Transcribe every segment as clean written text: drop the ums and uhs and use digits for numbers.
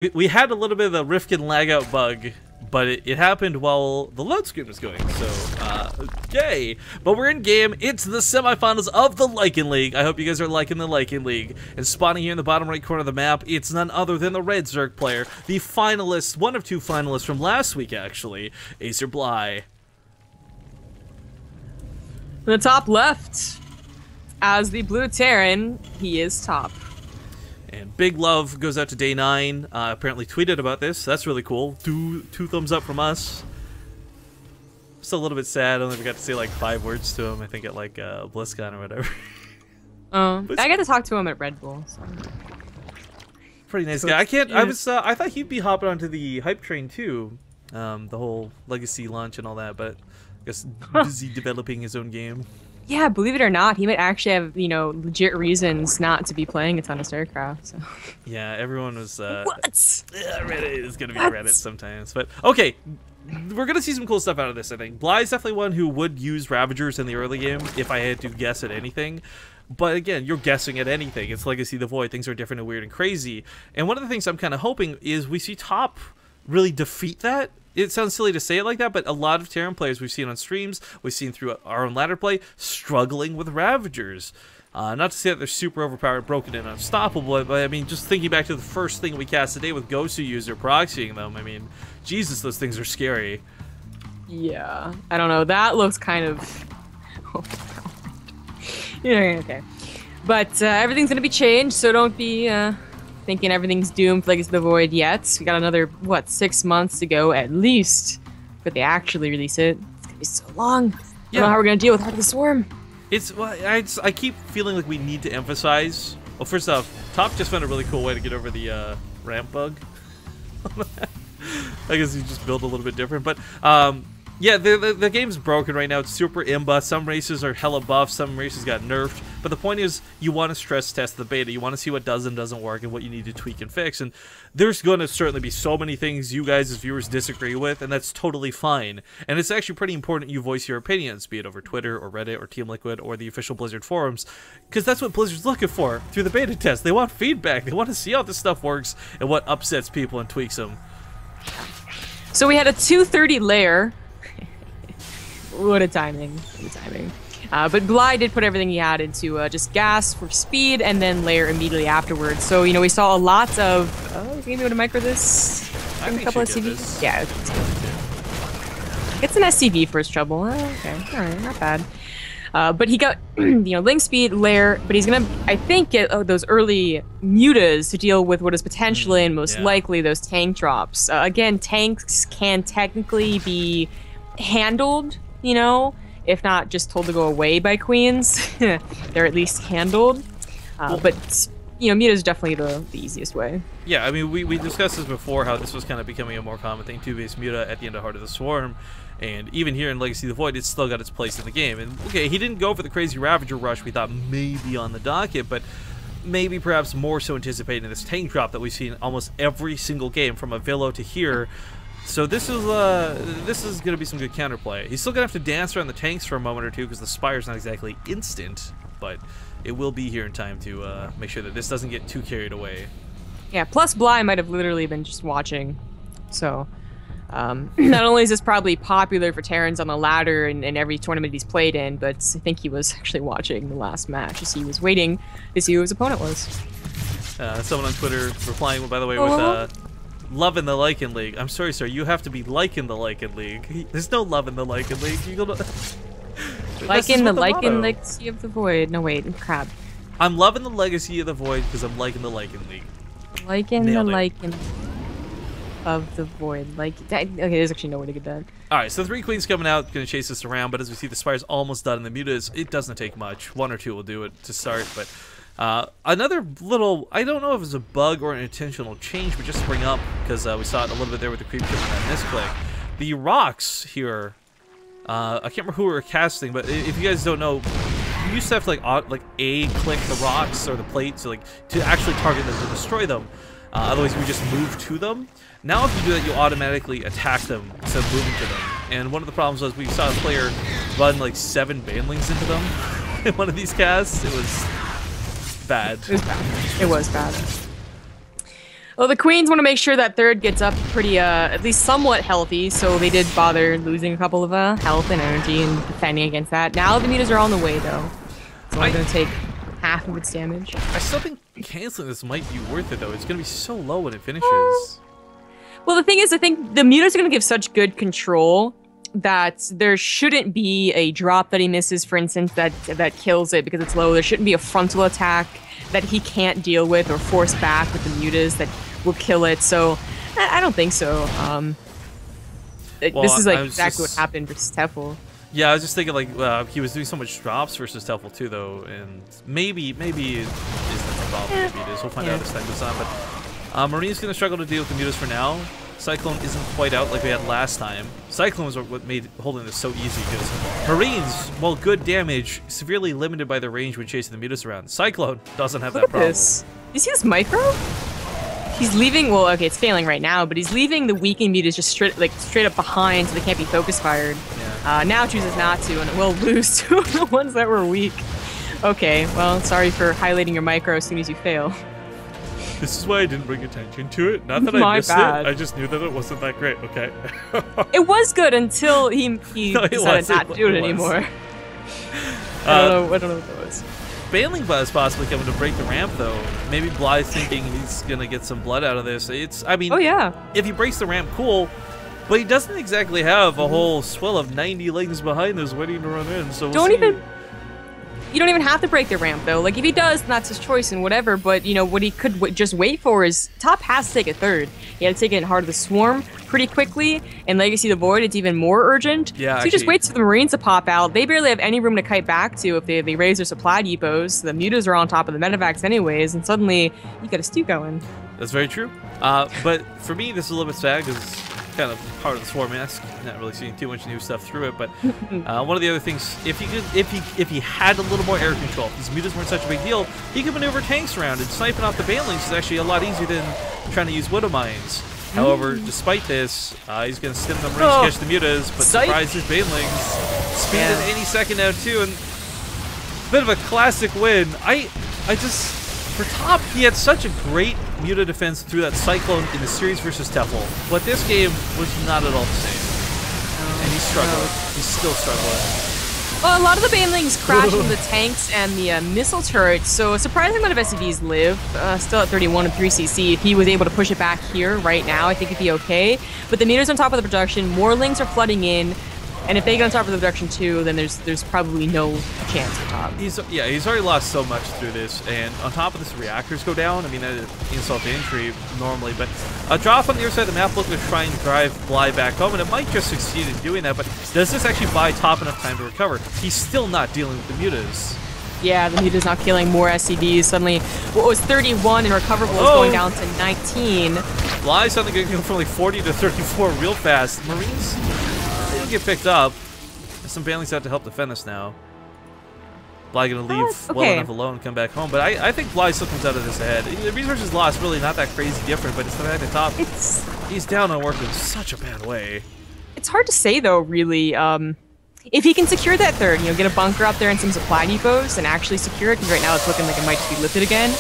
We had a little bit of the Rifkin lag out bug, but it happened while the load screen was going, so yay. But we're in game. It's the semifinals of the Lycan League. I hope you guys are liking the Lycan League. And spawning here in the bottom right corner of the map, it's none other than the Red Zerg player, the finalist, one of two finalists from last week actually, Acer Bly. The top left, as the Blue Terran, he is top. And big love goes out to Day 9. Apparently tweeted about this. That's really cool. Two thumbs up from us. Still a little bit sad. I only got to say like 5 words to him. I think at like BlizzCon or whatever. I got to talk to him at Red Bull. So. Pretty nice guy. I can't. I I thought he'd be hopping onto the hype train too. The whole Legacy launch and all that, but I guess busy developing his own game. Yeah, believe it or not, he might actually have, you know, legit reasons not to be playing a ton of StarCraft. So. Yeah, everyone was. What? Reddit is gonna be Reddit sometimes, but okay, we're gonna see some cool stuff out of this. I think Bly's definitely one who would use Ravagers in the early game if I had to guess at anything. But again, you're guessing at anything. It's Legacy the Void. Things are different and weird and crazy. And one of the things I'm kind of hoping is we see Top really defeat that. It sounds silly to say it like that, but a lot of Terran players we've seen on streams, we've seen through our own ladder play, struggling with Ravagers. Not to say that they're super overpowered, broken, and unstoppable, but I mean, just thinking back to the first thing we cast today with Gosu user proxying them, I mean, Jesus, those things are scary. Yeah, I don't know. That looks kind of... yeah, okay. But everything's going to be changed, so don't be... thinking everything's doomed for Legacy of the Void yet. We got another, what, 6 months to go at least, but they actually release it. It's gonna be so long. I don't know how we're gonna deal with Heart of the Swarm. It's, well, I keep feeling like we need to emphasize. Well, first off, Top just found a really cool way to get over the ramp bug. I guess you just build a little bit different, but yeah, the game's broken right now. It's super imba. Some races are hella buffed. Some races got nerfed. But the point is, you want to stress test the beta. You want to see what does and doesn't work and what you need to tweak and fix. And there's going to certainly be so many things you guys as viewers disagree with, and that's totally fine. And it's actually pretty important you voice your opinions, be it over Twitter or Reddit or Team Liquid or the official Blizzard forums, because that's what Blizzard's looking for through the beta test. They want feedback. They want to see how this stuff works and what upsets people and tweaks them. So we had a 230 layer. What a timing. What a timing. But Bly did put everything he had into just gas for speed and then layer immediately afterwards. So, you know, we saw a lot of... Oh, is he going to be able to micro this? I think a couple of SCVs? Yeah, it's an SCV for his trouble. Oh, okay. Alright, not bad. But he got, you know, link speed, layer, but he's going to, I think, get those early mutas to deal with what is potentially and most likely those tank drops. Again, tanks can technically be handled, you know, if not just told to go away by queens. They're at least handled. But, you know, muta is definitely the easiest way. Yeah, I mean, we discussed this before, how this was kind of becoming a more common thing, 2-base muta at the end of Heart of the Swarm. And even here in Legacy of the Void, it's still got its place in the game. And, okay, he didn't go for the crazy Ravager rush we thought maybe on the docket, but maybe perhaps more so anticipating this tank drop that we've seen almost every single game from a Villo to here. So this is going to be some good counterplay. He's still going to have to dance around the tanks for a moment or two because the Spire's not exactly instant, but it will be here in time to make sure that this doesn't get too carried away. Yeah, plus Bly might have literally been just watching. So not only is this probably popular for Terrans on the ladder in every tournament he's played in, but I think he was actually watching the last match as he was waiting to see who his opponent was. Someone on Twitter replying, by the way, with... Love in the Lycan League. I'm sorry, sir. You have to be liking the Lycan League. There's no love in the Lycan League. You go to... Liking the Lycan Legacy of the Void. No, wait. Crap. I'm loving the Legacy of the Void because I'm liking the Lycan League. Liking the Lycan of the Void. Like, okay, there's actually no way to get that. Alright, so 3 queens coming out, going to chase us around, but as we see the Spire's almost done, and the mutas, it doesn't take much. 1 or 2 will do it to start, but... another little, I don't know if it's a bug or an intentional change, but just to bring up, because we saw it a little bit there with the creep ship on that misclick. The rocks here, I can't remember who we were casting, but if you guys don't know, you used to have to like A-click the rocks or the plates to actually target them to destroy them. Otherwise, we just move to them. Now, if you do that, you automatically attack them instead of moving to them. And one of the problems was we saw a player run like 7 banelings into them in one of these casts. It was bad. It was bad. It was bad. Well, the Queens want to make sure that third gets up pretty, at least somewhat healthy, so they did bother losing a couple of health and energy and defending against that. Now the mutas are on the way, though. It's only going to take half of its damage. I still think canceling this might be worth it, though. It's going to be so low when it finishes. Well, the thing is, I think the mutas are going to give such good control that there shouldn't be a drop that he misses, for instance, that kills it because it's low. There shouldn't be a frontal attack that he can't deal with or force back with the mutas that will kill it. So I don't think so. This is like exactly what happened versus Tefl. Yeah, I was just thinking like he was doing so much drops versus Tefl too, though, and maybe it isn't the problem. Maybe it is. We'll find out as time goes on. But Marine's gonna struggle to deal with the mutas for now. Cyclone isn't quite out like we had last time. Cyclone was what made holding this so easy because Marines, while good damage, severely limited by their range when chasing the mutas around. Cyclone doesn't have that problem. This. You see this micro? He's leaving. Well, okay, it's failing right now, but he's leaving the weakened mutas just straight up behind, so they can't be focus fired. Yeah. Now it chooses not to, and it will lose to the ones that were weak. Okay, well, sorry for highlighting your micro as soon as you fail. This is why I didn't bring attention to it. Not that I missed it. I just knew that it wasn't that great. Okay. It was good until he decided not to do it anymore. I don't know what that was. Bailing Buzz possibly coming to break the ramp, though. Maybe Bly's thinking he's going to get some blood out of this. I mean, oh, yeah. If he breaks the ramp, cool. But he doesn't exactly have a whole swell of 90 lings behind us waiting to run in. So you don't even have to break the ramp, though. Like, if he does, then that's his choice and whatever. But, you know, what he could just wait for is top has to take a third. He had to take it in Heart of the Swarm pretty quickly. And Legacy of the Void, it's even more urgent. Yeah, so he just waits for the Marines to pop out. They barely have any room to kite back to if they raise their supply depots. The mutas are on top of the medevacs anyways. And suddenly, you got a stew going. That's very true. But for me, this is a little bit sad because kind of Heart of the Swarm-esque. Not really seeing too much new stuff through it, but one of the other things, if he had a little more air control, if these mutas weren't such a big deal, he could maneuver tanks around, and sniping off the Banelings is actually a lot easier than trying to use Widow Mines. However, despite this, he's going to stim the Marines to catch the mutas, but surprise his Banelings. Speed in any second now, too, and a bit of a classic win. For top, he had such a great muta defense through that Cyclone in the series versus Tefl, but this game was not at all the same. And he's struggling. He's still struggling. Well, a lot of the Banelings crash into the tanks and the missile turrets, so a surprising amount of SCVs live. Still at 31 and 3cc. If he was able to push it back here right now, I think it'd be okay. But the mutas on top of the production, more lings are flooding in. And if they get on top of the production too, then there's probably no chance for top. He's already lost so much through this, and on top of this, reactors go down. I mean, that is insult to injury normally, but a drop on the other side of the map looking to try and drive Bly back home, and it might just succeed in doing that. But does this actually buy top enough time to recover? He's still not dealing with the mutas. Yeah, the muta's not killing more SCVs. Suddenly, what was 31 and recoverable is going down to 19. Bly suddenly going to go from like 40 to 34 real fast. Marines, they get picked up. There's some Banelings out to help defend us now. Bly gonna leave well enough alone and come back home, but I think Bly still comes out of this ahead. The resources lost really not that crazy different, but it's the fact at the top. He's down on work in such a bad way. It's hard to say though, really. If he can secure that third, get a bunker up there and some supply depots and actually secure it, because right now it's looking like it might just be lifted again,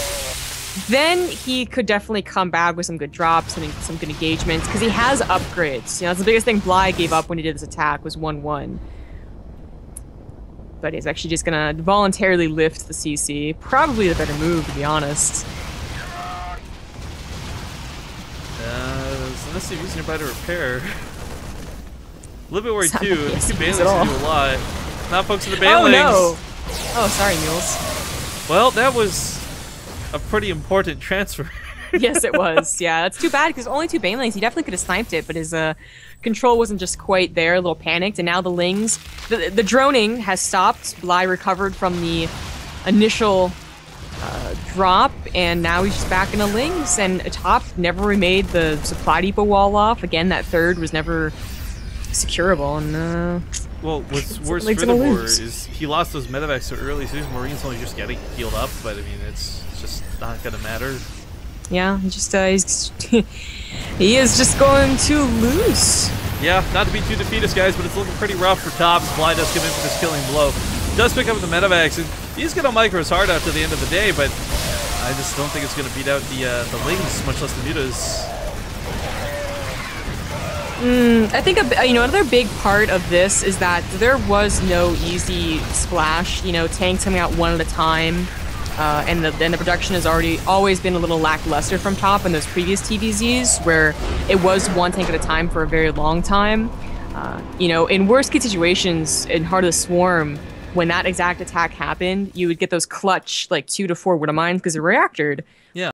then he could definitely come back with some good drops and some good engagements, because he has upgrades. That's the biggest thing Bly gave up when he did this attack was 1-1. But he's actually just gonna voluntarily lift the CC. Probably the better move, to be honest. Unless he's nearby to repair. A little bit worried too. These two Banelings do a lot. Not focusing the Banelings. Oh no! Oh, sorry, Mules. Well, that was a pretty important transfer. Yes, it was. Yeah, that's too bad because only 2 Banelings. He definitely could have sniped it, but his control wasn't just quite there. A little panicked, and now the Lings, the droning has stopped. Bly recovered from the initial drop, and now he's just back in the Lings. And top never remade the supply depot wall off. Again, that third was never securable. And well, what's worse furthermore is he lost those medevacs so early, so his Marines only just getting healed up. But I mean, it's just not gonna matter. Yeah, just he is just going to lose. Yeah, not to be too defeatist, guys, but it's looking pretty rough for top. Bly does come in for this killing blow. Does pick up the medevacs, and he's gonna micro his heart out to the end of the day, but I just don't think it's going to beat out the Lings, much less the Mutas. I think another big part of this is that there was no easy splash. Tanks coming out one at a time, and the production has always been a little lackluster from top in those previous TVZs, where it was one tank at a time for a very long time. In worst case situations in Heart of the Swarm, when that exact attack happened, you would get those clutch like 2 to 4 Widow Mines because it reactored. Yeah.